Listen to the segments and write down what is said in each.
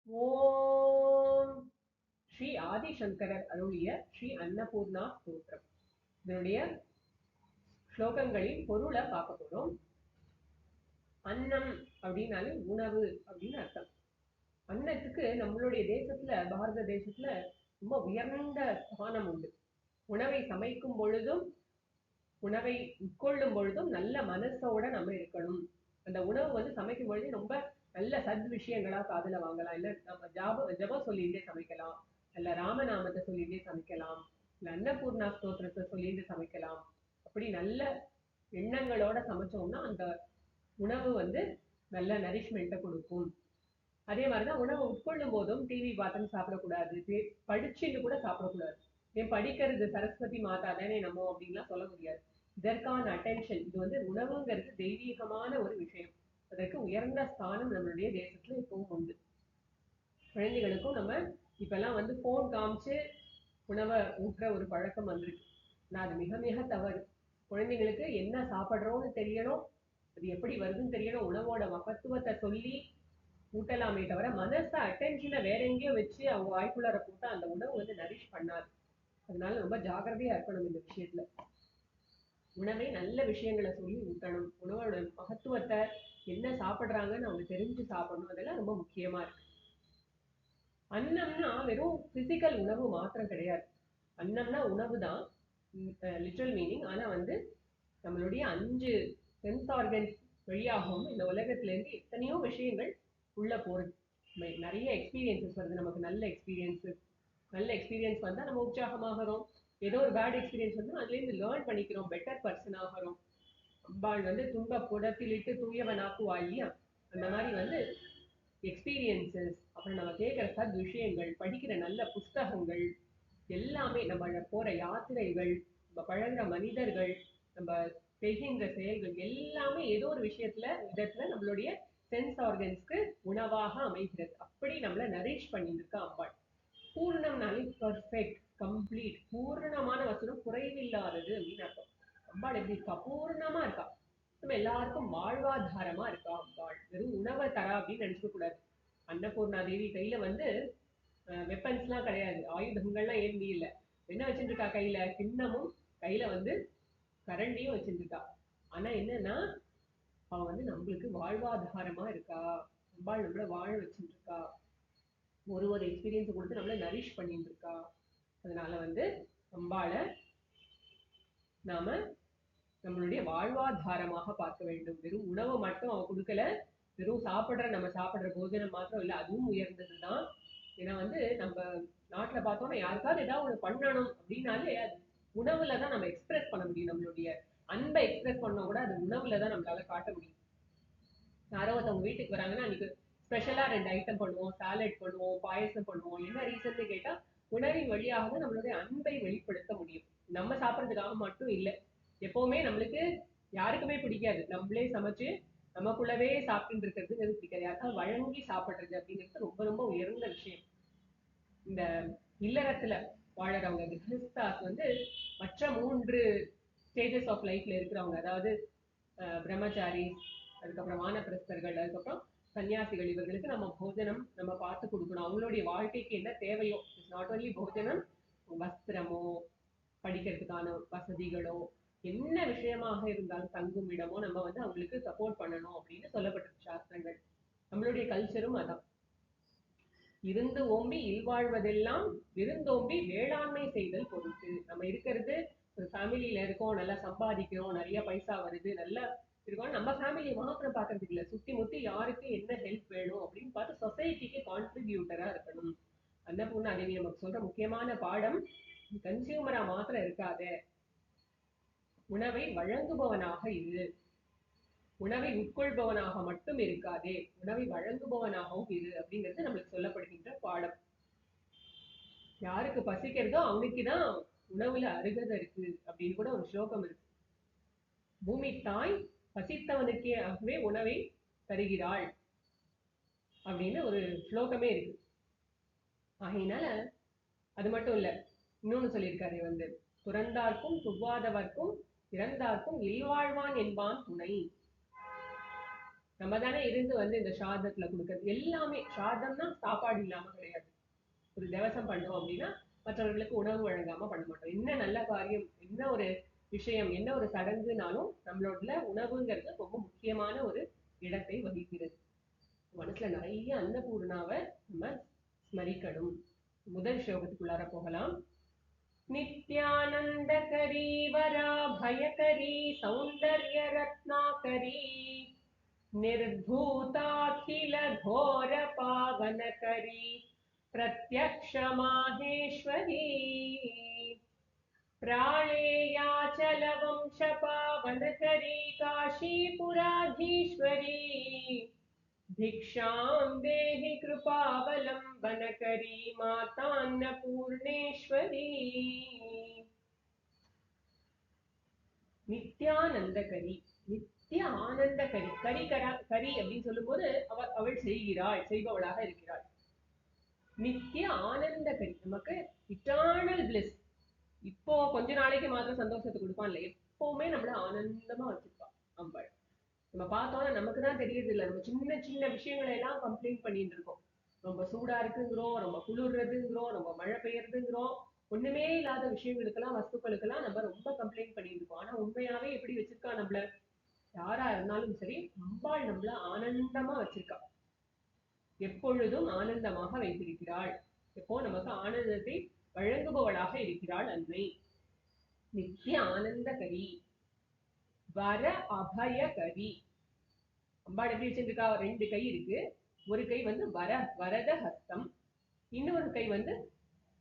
ஓம் ஸ்ரீ ஆதிசங்கரர் அருளிய ஸ்ரீ அன்னபூர்ணா ஸ்தோத்திரம். இதனுடைய ஸ்லோகங்களின் பொருளை பார்க்க போறோம். அன்னம் அப்படின்னாலே உணவு அப்படின்னு அர்த்தம். அன்னத்துக்கு நம்மளுடைய தேசத்துல, பாரத தேசத்துல ரொம்ப உயர்ந்த ஸ்தானம் உண்டு. உணவை சமைக்கும் பொழுதும் உணவை உட்கொள்ளும் பொழுதும் நல்ல மனசோட நம்ம இருக்கணும். அந்த உணவு சமைக்கும் பொழுது ரொம்ப நல்ல சத் விஷயங்களா காதுல வாங்கலாம். இல்ல நம்ம ஜபம் சொல்லிட்டே சமைக்கலாம். இல்ல ராமநாமத்தை சொல்லிட்டே சமைக்கலாம். இல்ல அன்னபூர்ணா ஸ்தோத்திரத்தை சொல்லிட்டு சமைக்கலாம். அப்படி நல்ல எண்ணங்களோட சமைச்சோம்னா அந்த உணவு நல்ல நரிஷ்மெண்ட்டை கொடுக்கும். அதே மாதிரிதான் உணவை உட்கொள்ளும் போதும் டிவி பார்த்துன்னு சாப்பிடக்கூடாது. படிச்சுட்டு கூட சாப்பிடக்கூடாது. ஏன் படிக்கிறது சரஸ்வதி மாதா தானே நம்ம அப்படின்லாம் சொல்ல முடியாது. இதற்கான அட்டென்ஷன் இது உணவுங்கிறது தெய்வீகமான ஒரு விஷயம். அதற்கு உயர்ந்த ஸ்தானம் நம்மளுடைய தேசத்துல இப்பவும் உண்டு. குழந்தைகளுக்கும் நம்ம இப்பெல்லாம் போன் காமிச்சு உணவை ஊட்டுற ஒரு பழக்கம் வந்திருக்கு. நான் அது மிக மிக தவறு. குழந்தைங்களுக்கு என்ன சாப்பிடுறோம்னு தெரியணும், அது எப்படி வருதுன்னு தெரியணும். உணவோட மகத்துவத்தை சொல்லி ஊட்டலாமே தவிர மனசை அட்டென்ஷனை வேற எங்கேயோ வச்சு அவங்க வாய்க்குள்ளார போட்டா அந்த உணவு நரிஷ் பண்ணாது. அதனால ரொம்ப ஜாகிரதையா இருக்கணும் இந்த விஷயத்துல. உணவை நல்ல விஷயங்களை சொல்லி ஊட்டணும். உணவோட மகத்துவத்தை என்ன சாப்பிடுறாங்கன்னு அவங்க தெரிஞ்சு சாப்பிடணும். அதெல்லாம் ரொம்ப முக்கியமா இருக்கு. அன்னம்னா வெறும் பிசிக்கல் உணவு மாத்திரம் கிடையாது. அன்னம்னா உணவு தான் லிட்டரல் மீனிங். ஆனா நம்மளுடைய 5 சென்ஸ் ஆர்கன்ஸ் வழியாகவும் இந்த உலகத்துல இருந்து எத்தனையோ விஷயங்கள் உள்ள போறது. நிறைய எக்ஸ்பீரியன்சஸ் வருது நமக்கு. நல்ல எக்ஸ்பீரியன்ஸ் வந்தா நம்ம உற்சாகமாகறோம். ஏதோ ஒரு பேட் எக்ஸ்பீரியன்ஸ் வந்து அதுல இருந்து லேர்ன் பண்ணிக்கிறோம், பெட்டர் பர்சன் ஆகிறோம். அம்பாள் துன்ப புடத்திலிட்டு தூயவனாக்குவாய். அந்த மாதிரி எக்ஸ்பீரியன்சஸ், அப்புறம் நம்ம கேட்கிற சத் விஷயங்கள், படிக்கிற நல்ல புஸ்தகங்கள், எல்லாமே நம்ம போற யாத்திரைகள், நம்ம பழகுற மனிதர்கள், நம்ம செய்கின்ற செயல்கள் எல்லாமே ஏதோ ஒரு விதத்துல நம்மளுடைய சென்ஸ் ஆர்கன்ஸ்க்கு உணவாக அமைகிறது. அப்படி நம்மள நரிஷ் பண்ணிட்டு இருக்கா அம்பாள். பூர்ணம்னாலே பர்ஃபெக்ட், கம்ப்ளீட், பூர்ணமான வசனம், குறைவில்லாதது அப்படின்னு அர்த்தம். அம்பாள் எப்படி இருக்கா? பூர்ணமா இருக்கா. நம்ம எல்லாருக்கும் வாழ்வாதாரமா இருக்கா அம்பாள். வெறும் உணவை தரா அப்படின்னு நினைச்சுக்க கூடாது. அன்னபூர்ணா தேவி கையில வெப்பன்ஸ் எல்லாம் கிடையாது, ஆயுதங்கள்லாம் ஏந்தி இல்ல. என்ன வச்சிருக்கா கையில? கிண்ணமும், கையில கரண்டியும் வச்சிருக்கா. ஆனா என்னன்னா அவ நம்மளுக்கு வாழ்வாதாரமா இருக்கா. அம்பாள் நம்மள வாழ வச்சுட்டு இருக்கா. ஒரு எக்ஸ்பீரியன்ஸ் கொடுத்து நம்மள நரிஷ் பண்ணிட்டு இருக்கா. அதனால அம்பாள நாம நம்மளுடைய வாழ்வாதாரமாக பார்க்க வேண்டும். வெறும் உணவை மட்டும் அவ கொடுக்கல. வெறும் நம்ம சாப்பிடுற போஜனம் மாத்திரம் இல்ல, அதுவும் உயர்ந்ததுதான். ஏன்னா நம்ம நாட்டுல பார்த்தோம்னா யாருக்காவது ஏதாவது ஒண்ணு பண்ணணும் அப்படின்னாலே அது உணவுலதான் நம்ம எக்ஸ்பிரஸ் பண்ண முடியும். நம்மளுடைய அன்பை எக்ஸ்பிரஸ் பண்ண கூட அது உணவுலதான் நம்மளால காட்ட முடியும். யாரோ ஒருத்தவங்க வீட்டுக்கு வராங்கன்னா அன்னைக்கு ஸ்பெஷலா 2 ஐட்டம் பண்ணுவோம், சாலட் பண்ணுவோம், பாயசம் பண்ணுவோம். என்ன ரீசன் கேட்டா உணவின் வழியாக தான் நம்மளுடைய அன்பை வெளிப்படுத்த முடியும். நம்ம சாப்பிடறதுக்காக மட்டும் இல்ல. எப்பவுமே நம்மளுக்கு யாருக்குமே பிடிக்காது நம்மளே சமைச்சு நமக்குள்ளவே சாப்பிட்டு இருக்கிறது பிடிக்காது. யாருக்காவது வழங்கி சாப்பிடுறது அப்படிங்கிறது ரொம்ப ரொம்ப உயர்ந்த விஷயம். இந்த இல்லறத்துல வாழறவங்க கிரகஸ்தாஸ் மற்ற 3 ஸ்டேஜஸ் ஆஃப் லைஃப்ல இருக்கிறவங்க, அதாவது பிரம்மச்சாரி, அதுக்கப்புறம் வானப்பிரஸ்தர்கள், அதுக்கப்புறம் சன்னியாசிகள், இவர்களுக்கு நம்ம போஜனம் நம்ம பார்த்து கொடுக்கணும். அவங்களுடைய வாழ்க்கைக்கு என்ன தேவையோ, நாட் ஒன்லி போஜனம், வஸ்திரமோ, படிக்கிறதுக்கான வசதிகளோ, என்ன விஷயமாக இருந்தாலும் தங்கும் இடமோ நம்ம அவங்களுக்கு சப்போர்ட் பண்ணணும் அப்படின்னு சொல்லப்பட்டிருக்கு சாஸ்திரங்கள். நம்மளுடைய கல்ச்சரும் அதான். இருந்து ஓம்பி இல்வாழ்வதெல்லாம் விருந்தோம்பி வேளாண்மை செய்தல் பொருட்டு. நம்ம இருக்கிறது ஒரு ஃபேமிலியில இருக்கோம், நல்லா சம்பாதிக்கிறோம், நிறைய பைசா வருது, நல்லா இருக்கோம். நம்ம ஃபேமிலி மாத்திரம் பாக்குறதுக்கு இல்ல, சுத்தி முத்தி யாருக்கு என்ன ஹெல்ப் வேணும் அப்படின்னு பார்த்து சொசைட்டிக்கு கான்ட்ரிபியூட்டரா இருக்கணும். அன்னபூர்ணா தேவி நமக்கு சொல்ற முக்கியமான பாடம், கன்சியூமரா மாத்திரம் இருக்காத, உணவை வழங்குபவனாக இரு. உணவை உட்கொள்பவனாக மட்டும் இருக்காதே, உணவை வழங்குபவனாகவும் இரு அப்படிங்கிறது நம்மளுக்கு சொல்லப்படுகின்ற பாடம். யாருக்கு பசிக்கிறதோ அவனுக்குதான் உணவுல அருகதை இருக்கு அப்படின்னு கூட ஒரு ஸ்லோகம் இருக்கு. பூமி தாய் பசித்தவனுக்கே உணவை தருகிறாள் அப்படின்னு ஒரு ஸ்லோகமே இருக்கு. ஆகையினால அது மட்டும் இல்ல, இன்னொன்னு சொல்லியிருக்காரு, துறந்தார்க்கும் துவாதவர்க்கும் இறந்தார்க்கும் இல்வாழ்வான் என்பான் துணை. நம்ம தானே இருந்து வந்து இந்த சாதத்துல கொடுக்கறது எல்லாமே. சாதம்னா சாப்பாடு இல்லாம கிடையாது. ஒரு திவசம் பண்றோம் அப்படின்னா மற்றவர்களுக்கு உணவு வழங்காம பண்ண மாட்டோம். என்ன நல்ல காரியம், என்ன ஒரு விஷயம், என்ன ஒரு சடங்குனாலும் நம்மளோட உணவுங்கிறது ரொம்ப முக்கியமான ஒரு இடத்தை வகிக்கிறது. மனசுல நிறைய அன்னபூர்ணாவை நம்ம ஸ்மரிக்கணும். முதல் ஸ்லோகத்துக்குள்ளார போகலாம். நித்யானந்தகரி வரா பயகரி சௌந்தர்ய ரத்னாகரி निर्धूताखिल घोर पावन करी प्रत्यक्ष माहेश्वरी प्राणेयाचल वंश पावन करी काशीपुराधीश्वरी भिक्षां देहि कृपावलंबन करी मातान्नपूर्णेश्वरी நித்யானந்தகரி. நித்திய ஆனந்தகரி. கரி அப்படின்னு சொல்லும் போது அவள் செய்கிறாள், செய்பவளாக இருக்கிறாள். நித்திய ஆனந்தகரி, நமக்கு இட்டர்னல் பிளிஸ். இப்போ கொஞ்ச நாளைக்கு மாத்திரம் சந்தோஷத்தை கொடுப்பான் இல்ல, எப்பவுமே நம்மள ஆனந்தமா வச்சிருப்பான் அம்பாள். நம்ம பார்த்தோம்னா நமக்கு தான் தெரியுது இல்ல, நம்ம சின்ன சின்ன விஷயங்களை எல்லாம் கம்ப்ளைண்ட் பண்ணிட்டு இருக்கோம். ரொம்ப சூடா இருக்குங்கிறோம், ரொம்ப குளிர்றதுங்கிறோம், ரொம்ப மழை பெய்யறதுங்கிறோம், ஒண்ணுமே இல்லாத விஷயங்களுக்கெல்லாம் வஸ்துக்களுக்கெல்லாம் நம்ம ரொம்ப கம்ப்ளைண்ட் பண்ணிட்டு இருக்கோம். ஆனா உண்மையாவே எப்படி வச்சிருக்கா நம்மள? யாரா இருந்தாலும் சரி, அம்பாள் நம்மள ஆனந்தமா வச்சிருக்கா. எப்பொழுதும் ஆனந்தமாக வைத்திருக்கிறாள். எப்போ நமக்கு ஆனந்தத்தை வழங்குபவளாக இருக்கிறாள் அன்னை. நித்திய ஆனந்தகரி வர அபயகரி. அம்பாள் எப்படி வச்சிருக்கா? ரெண்டு கை இருக்கு. ஒரு கை வந்து வரத ஹஸ்தம், இன்னொரு கை வந்து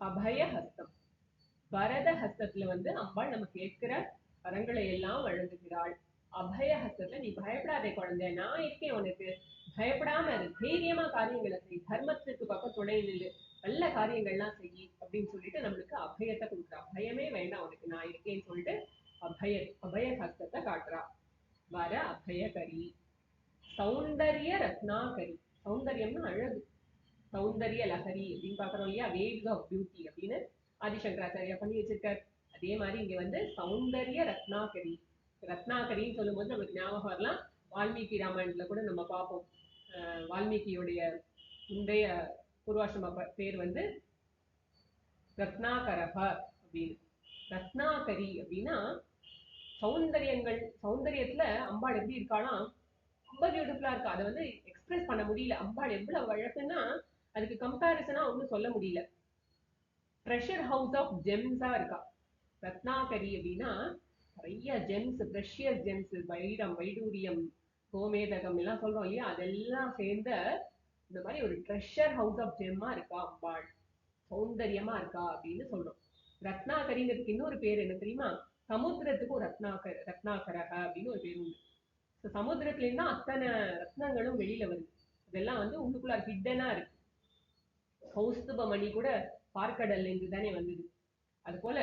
அபய ஹஸ்தம். வரத ஹஸ்தத்துல வந்து அம்பாள் நம்ம கேட்கிற வரங்களை எல்லாம் வழங்குகிறாள். அபய ஹஸ்தத்துல நீ பயப்படாதே குழந்தை, நான் இருக்கேன் உனக்கு, பயப்படாம இரு, தைரியமா காரியங்களை செய், தர்மத்துக்கு பக்கம் துணை நில்லு, நல்ல காரியங்கள்லாம் செய் அப்படின்னு சொல்லிட்டு நம்மளுக்கு அபயத்தை கொடுக்குறா. பயமே வேண்டாம் உனக்கு, நான் இருக்கேன்னு சொல்லிட்டு அபய ஹஸ்தத்தை காட்டுறா. வர அபயகரி சௌந்தர்ய ரத்னாகரி. சௌந்தர்யம்னா அழகு. சௌந்தர்ய லஹரி அப்படின்னு பாக்குறோம் இல்லையா, வேவ்ஸ் ஆஃப் பியூட்டி அப்படின்னு ஆதிசங்கராச்சாரியா பண்ணி வச்சிருக்காரு. அதே மாதிரி இங்க வந்து சௌந்தர்ய ரத்னாகரி. ரத்னாகரின்னு சொல்லும் போது நமக்கு ஞாபகம் வரலாம், வால்மீகி ராமாயணத்துல கூட நம்ம பார்ப்போம். வால்மீகியோடைய முந்தைய பூர்வாசிரம பேர் வந்து ரத்னாகரக அப்படின்னு. ரத்னாகரி அப்படின்னா சௌந்தரியங்கள். சௌந்தரியத்துல அம்பாள் எப்படி இருக்காளாம், ரொம்ப பியூட்டிஃபுல்லா இருக்கா. அதை வந்து எக்ஸ்பிரஸ் பண்ண முடியல. அம்பாள் எவ்வளவு அழகுன்னா அதுக்கு கம்பேரிசனா ஒன்னும் சொல்ல முடியல. ட்ரெஷர் ஹவுஸ் ஆஃப் ஜெம்ஸா இருக்கா ரத்னாகரி அப்படின்னா. நிறைய ஜெம்ஸ், ப்ரெஷியஸ் ஜெம்ஸ், வைரம், வைடூரியம், கோமேதகம் எல்லாம் சொல்றோம் இல்லையா, அதெல்லாம் சேர்ந்த இந்த மாதிரி ஒரு ட்ரெஷர் ஹவுஸ் ஆஃப் ஜெம்மா இருக்கா அம்பாள். சௌந்தரியமா இருக்கா அப்படின்னு சொல்றோம். ரத்னாகரிங்கிறதுக்கு இன்னொரு பேர் என்ன தெரியுமா? சமுத்திரத்துக்கும் ரத்னாகரக அப்படின்னு ஒரு பேர் உண்டு. சமுத்திரத்துல இருந்தா அத்தனை ரத்னங்களும் வெளியில வருது. இதெல்லாம் வந்து உள்ளுக்குள்ள ஹிட்டனா இருக்கு. கௌஸ்துபமணி கூட பார்க்கடல்ல இருந்து தானே வந்தது. அது போல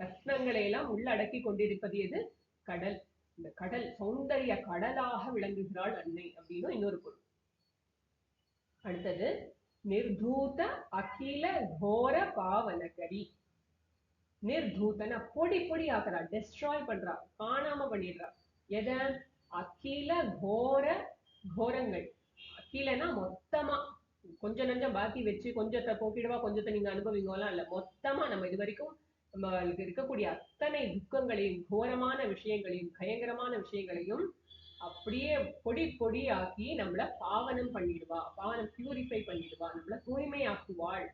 ரத்னங்களை எல்லாம் உள்ளடக்கி கொண்டிருப்பது எது? கடல். இந்த கடல் சௌந்தரிய கடலாக விளங்குகிறாள் அன்னை அப்படின்னு இன்னொரு பொருள். அடுத்தது நிர்தூத அகில கோர பாவனகரி. நிர்தூதன பொடி பொடி ஆக்குறா, டெஸ்ட்ராய் பண்றா, காணாம பண்ணிடுறா. எத? அகில கோர, கோரங்கள். அகிலனா மொத்தமா, கொஞ்சம் நஞ்சம் பாக்கி வச்சு கொஞ்சத்தை போக்கிடுவா, கொஞ்சத்தை நீங்க அனுபவிங்கலாம் இல்ல, மொத்தமா நம்ம இது வரைக்கும் நம்மளுக்கு இருக்கக்கூடிய அத்தனை துக்கங்களையும், கோரமான விஷயங்களையும், பயங்கரமான விஷயங்களையும் அப்படியே பொடி பொடி ஆக்கி நம்மள பாவனம் பண்ணிடுவா, பாவனம் பியூரிஃபை பண்ணிடுவா, நம்மள தூய்மையாக்குவாள்.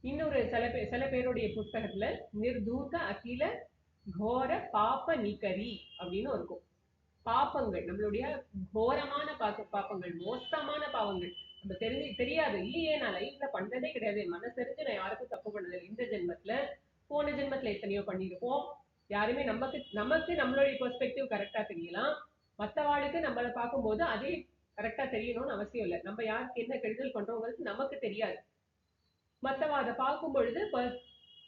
இன்னொரு சில பேருடைய புத்தகத்துல நிர்தூத அகில கோர பாப்ப நிகரி அப்படின்னு இருக்கும். பாப்பங்கள், நம்மளுடைய கோரமான பாப்பங்கள், மோசமான பாவங்கள், நம்ம தெரியாது இல்லையே, நான் லைஃப்ல பண்றதே கிடையாது, மனசு தெரிஞ்சு நான் யாருக்கும் தப்பு பண்ணது இந்த ஜென்மத்துல, போன ஜென்மத்துல எத்தனையோ பண்ணிருப்போம். யாருமே நமக்கு நம்மளுடைய பெர்ஸ்பெக்டிவ் கரெக்டா தெரியலாம், மற்றவாளுக்கு நம்மளை பார்க்கும்போது அதே கரெக்டா தெரியணும்னு அவசியம் இல்லை. நம்ம யாருக்கு என்ன கெடுதல் பண்றோங்கிறது நமக்கு தெரியாது, மற்றவா அதை பார்க்கும் பொழுது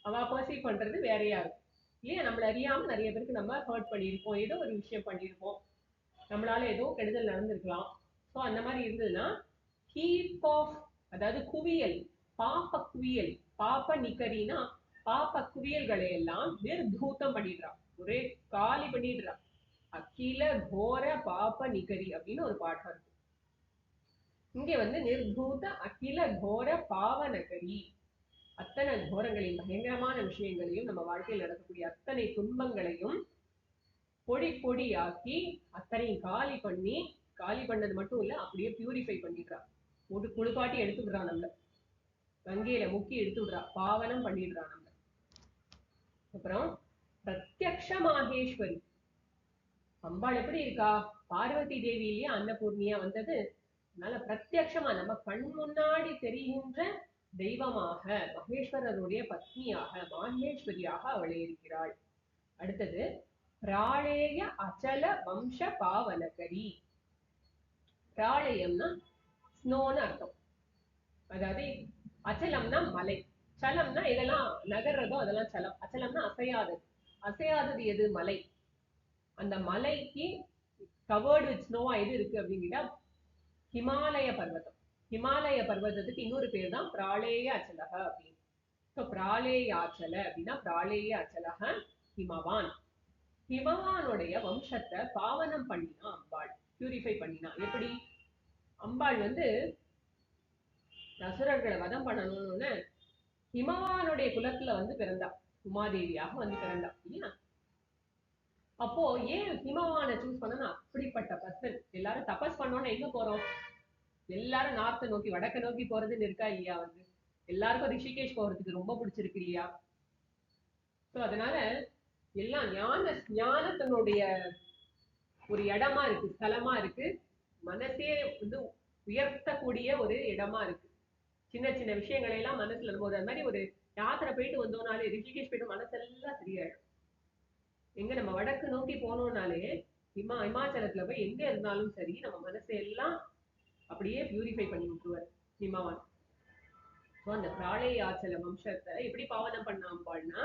அவ பர்சீவ் பண்றது வேறையா இருக்கும் இல்லையா. நம்மள அறியாம நிறைய பேருக்கு நம்ம ஹர்ட் பண்ணியிருப்போம், ஏதோ ஒரு விஷயம் பண்ணியிருப்போம், நம்மளால ஏதோ கெடுதல் நடந்திருக்கலாம். ஸோ அந்த மாதிரி இருந்ததுன்னா ஹீப் ஆஃப், அதாவது குவியல், பாப்ப குவியல், பாப்ப நிகரினா பாப்ப குவியல்களை எல்லாம் நிர்தூத்தம் பண்ணிடுறா, ஒரே காலி பண்ணிடுறா. அகில கோர பாப நிகரி அப்படின்னு ஒரு பாடம் இருக்கு. இங்க வந்து நிர்பூத அகில கோர பாவநகரி, அத்தனை கோரங்களையும் பயங்கரமான விஷயங்களையும் நம்ம வாழ்க்கையில் நடக்கக்கூடிய அத்தனை துன்பங்களையும் பொடி பொடியாக்கி அத்தனையும் காலி பண்ணது மட்டும் இல்ல, அப்படியே பியூரிஃபை பண்ணிடுறான். ஒரு குளிப்பாட்டி எடுத்து விடுறான், நம்மள கங்கையில முக்கி எடுத்து விடுறா, பாவனம் பண்ணிடுறான் நம்ம. அப்புறம் பிரத்யக்ஷ மாகேஸ்வரி, அம்பாள் எப்படி இருக்கா? பார்வதி தேவி இல்லையா அன்னபூர்ணியா வந்தது, அதனால பிரத்யக்ஷமா நம்ம கண் முன்னாடி தெரிகின்ற தெய்வமாக, மகேஸ்வரருடைய பத்னியாக, மாகேஸ்வரியாக அவளே இருக்கிறாள். அடுத்தது பிராளேய அச்சல வம்ச பாவனகரி. பிராளயம்னா ஸ்னோன்னு அர்த்தம். அதாவது அச்சலம்னா மலை, சலம்னா இதெல்லாம் நகர்றதோ அதெல்லாம் சலம். அச்சலம்னா அசையாதது. அசையாதது எது? மலை. அந்த மலைக்கு கவர்டு வித் ஸ்னோவா எது இருக்கு அப்படிங்கிட்டா ஹிமாலய பர்வதம். ஹிமாலய பர்வதத்துக்கு இன்னொரு பேர் தான் பிராளேய அச்சலக அப்படின்னு. பிராளேயாச்சல அப்படின்னா பிராளேய அச்சலக ஹிமவான். ஹிமவானுடைய வம்சத்தை பாவனம் பண்ணினா அம்பாள், பியூரிஃபை பண்ணினா. எப்படி? அம்பாள் வந்து அசுரர்களை வதம் பண்ணணும்னு ஹிமவானுடைய குலத்துல வந்து பிறந்தா, உமாதேவியாக வந்து பிறந்தா இல்லையா? அப்போ ஏன் ஹிமவானை சூஸ் பண்ணணும்? அப்படிப்பட்ட பர்சன். எல்லாரும் தபஸ் பண்ணோம்னா எங்க போறோம்? எல்லாரும் நார்த்த நோக்கி வடக்க நோக்கி போறதுன்னு இருக்கா இல்லையா? வந்து எல்லாருக்கும் ரிஷிகேஷ் போறதுக்கு ரொம்ப பிடிச்சிருக்கு இல்லையா? சோ அதனால எல்லாம் ஞானத்தினுடைய ஒரு இடமா இருக்கு, ஸ்தலமா இருக்கு. மனசே வந்து உயர்த்தக்கூடிய ஒரு இடமா இருக்கு. சின்ன சின்ன விஷயங்களை எல்லாம் மனசுல போது, அது மாதிரி ஒரு யாத்திரை போயிட்டு வந்தோம்னாலே, ரிஷிகேஷ் போயிட்டு மனசெல்லாம் சரியாயிடும். எங்க நம்ம வடக்கு நோக்கி போனோம்னாலே, இமாச்சலத்துல போய் எங்க இருந்தாலும் சரி, நம்ம மனசை எல்லாம் அப்படியே பியூரிஃபை பண்ணி விட்டுருவார் ஹிமவான். அந்த பிராளேயாச்சல வம்சத்தை எப்படி பாவனம் பண்ண அம்பாள்னா,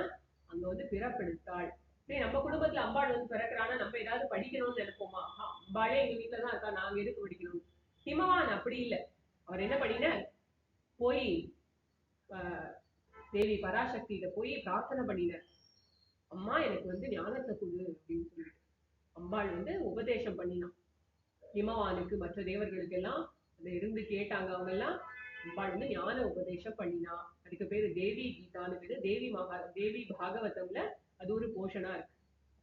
அங்க வந்து பிறப்பெடுத்தாள். நம்ம குடும்பத்துல அம்பாள் வந்து பிறக்கிறான்னா நம்ம ஏதாவது படிக்கணும்னு நினைப்போமா? அம்பாளே எங்க வீட்டுலதான் இருக்கா, நாங்க எதுக்கு படிக்கணும்? ஹிமவான் அப்படி இல்லை. அவர் என்ன பண்ணின, போய் தேவி பராசக்தியில போய் பிரார்த்தனை பண்ணினார். அம்மா எனக்கு வந்து ஞானத்தை கொடு அப்படின்னு சொல்லிட்டு அம்பாள் வந்து உபதேசம் பண்ணினான் ஹிமவானுக்கு, மற்ற தேவர்களுக்கு எல்லாம். அதை இருந்து கேட்டாங்க அவங்க எல்லாம். அம்பாள் வந்து ஞான உபதேசம் பண்ணினா. அதுக்கு பேரு தேவி கீதான்னு பேரு. தேவி பாகவதம்ல அது ஒரு போஷனா இருக்கு.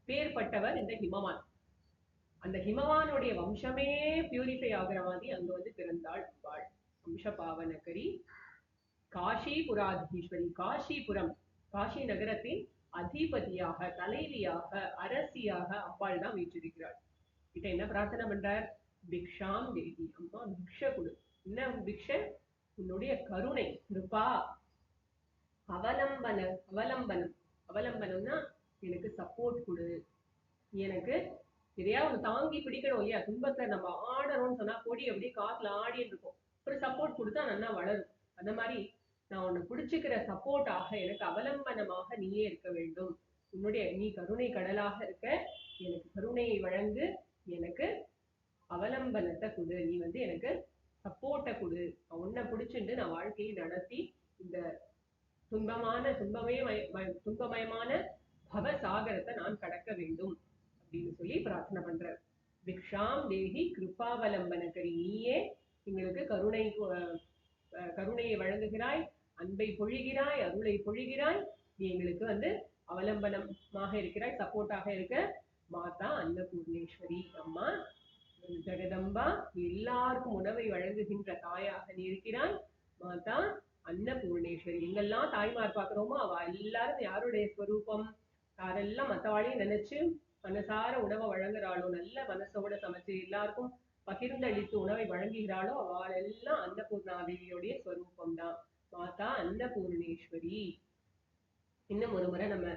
பேர்பட்டவர் இந்த ஹிமவான். அந்த ஹிமவானுடைய வம்சமே பியூரிஃபை ஆகிற மாதிரி அங்க வந்து பிறந்தாள் அம்பாள். வம்ச பாவனகரி, காஷிபுராதீஸ்வரி. காஷிபுரம், காஷி நகரத்தின் அதிபதியாக, தலைவியாக, அரசியாக அம்பாள் தான் வீற்றிருக்கிறாள். கிட்ட என்ன பிரார்த்தனை பண்றார்? பிக்ஷாம் தேவி, அம்மா பிக்ஷ கொடு. என்ன பிக்ஷ? உன்னுடைய கருணை, கிருபா. அவலம்பனம். அவலம்பனம்னா எனக்கு சப்போர்ட் கொடு. எனக்கு எதையாவது தாங்கி பிடிக்கணும் இல்லையா? துன்பத்தை நம்ம ஆடணும்னு சொன்னா கொடி அப்படியே காத்துல ஆடின்னு இருக்கும். ஒரு சப்போர்ட் கொடுத்தா நல்லா வளரும். அந்த மாதிரி நான் உன்னை பிடிச்சுக்கிற சப்போர்ட்டாக, எனக்கு அவலம்பனமாக நீயே இருக்க வேண்டும். நீ கருணை கடலாக இருக்க, எனக்கு கருணையை வழங்கு, எனக்கு அவலம்பனத்தை கொடு, நீ வந்து எனக்கு சப்போர்ட்டை கொடு. உன்னை பிடிச்சிட்டு நான் வாழ்க்கையை நடத்தி இந்த துன்பமயமான பவசாகரத்தை நான் கடக்க வேண்டும் அப்படின்னு சொல்லி பிரார்த்தனை பண்றார். பிக்ஷாம் தேகி கிருபாவலம்பனகரி, நீயே எங்களுக்கு கருணையை வழங்குகிறாய், அன்பை பொழிகிறாய், அருளை பொழிகிறாய். நீ எங்களுக்கு வந்து அவலம்பனமாக இருக்கிறாய், சப்போர்ட்டாக இருக்க. மாதா அன்னபூர்ணேஸ்வரி, அம்மா ஜெகதம்பா, எல்லாருக்கும் உணவை வழங்குகின்ற தாயாக நீ இருக்கிறாய். மாதா அன்னபூர்ணேஸ்வரி. எங்கெல்லாம் தாய்மார் பாக்குறோமோ அவ எல்லாரும் யாருடைய ஸ்வரூபம்? யாரெல்லாம் மத்தவாளையும் நினைச்சு மனசார உணவை வழங்குறாளோ, நல்ல மனசோட சமைச்சு எல்லாருக்கும் பகிர்ந்தளித்து உணவை வழங்குகிறாளோ, அவள் எல்லாம் அன்னபூர்ணாதேவியோடைய ஸ்வரூபம் தான். மாதா அன்னபூர்ணேஸ்வரி. இன்னும் ஒரு முறை நம்ம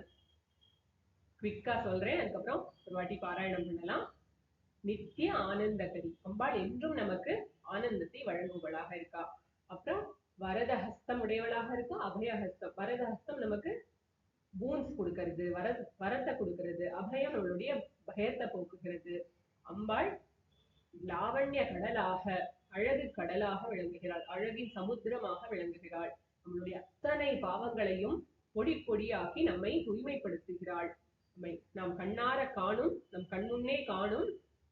குவிக்கா சொல்றேன், அதுக்கப்புறம் ஒரு வாட்டி பாராயணம் பண்ணலாம். நித்திய ஆனந்தகரி, அம்பாள் என்றும் நமக்கு ஆனந்தத்தை வழங்குவளாக இருக்கா. அப்புறம் வரத ஹஸ்தம் உடையவளாக இருக்கா. அபயஹஸ்தம். வரத ஹஸ்தம் நமக்கு பூன்ஸ் கொடுக்கிறது, வரத்தை கொடுக்கிறது. அபயம் நம்மளுடைய பயத்தை போக்குகிறது. அம்பாள் லாவண்ய கடலாக, அழகு கடலாக விளங்குகிறாள், அழகின் சமுத்திரமாக விளங்குகிறாள். நம்மளுடைய அத்தனை பாவங்களையும் பொடி பொடியாக்கி நம்மை தூய்மைப்படுத்துகிறாள். நாம் கண்ணார காணும், நம் கண்முன்னே காணும்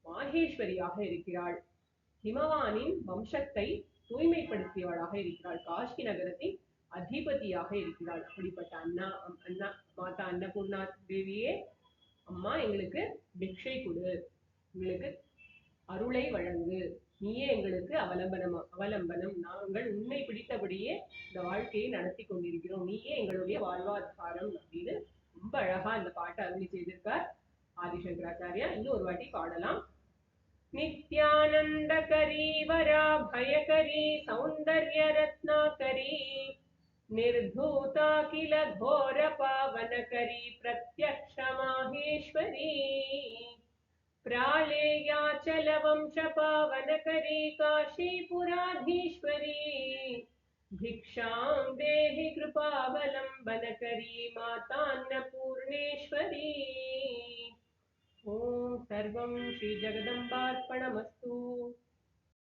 மாகேஸ்வரியாக இருக்கிறாள். ஹிமவானின் வம்சத்தை தூய்மைப்படுத்தியவளாக இருக்கிறாள். காஷி நகரத்தின் அதிபதியாக இருக்கிறாள். அப்படிப்பட்ட அண்ணா மாதா அன்னபூர்ணா தேவியே, அம்மா எங்களுக்கு பிக்ஷை கொடு, எங்களுக்கு அருளை வழங்கு, நீயே எங்களுக்கு அவலம்பனம், நாங்கள் உன்னை பிடித்தபடியே இந்த வாழ்க்கையை நடத்தி கொண்டிருக்கிறோம், நீயே எங்களுடைய வாழ்வாதாரம் அப்படின்னு ரொம்ப அழகா இந்த பாட்டை அருளி செய்திருக்கார் ஆதிசங்கராச்சாரியா. இன்னும் ஒரு வாட்டி பாடலாம். नित्यानन्दकरी वरा भयकरी सौन्दर्य रत्नाकरी निर्धूता किल घोर पावनकरी प्रत्यक्ष माहेश्वरी प्रालेयाचल वंश पावनकरी काशीपुराधीश्वरी भिक्षां देहि कृपावलम्बनकरी मातान्नपूर्णेश्वरी। ओम सर्वं श्री जगदम्बार्पणमस्तु।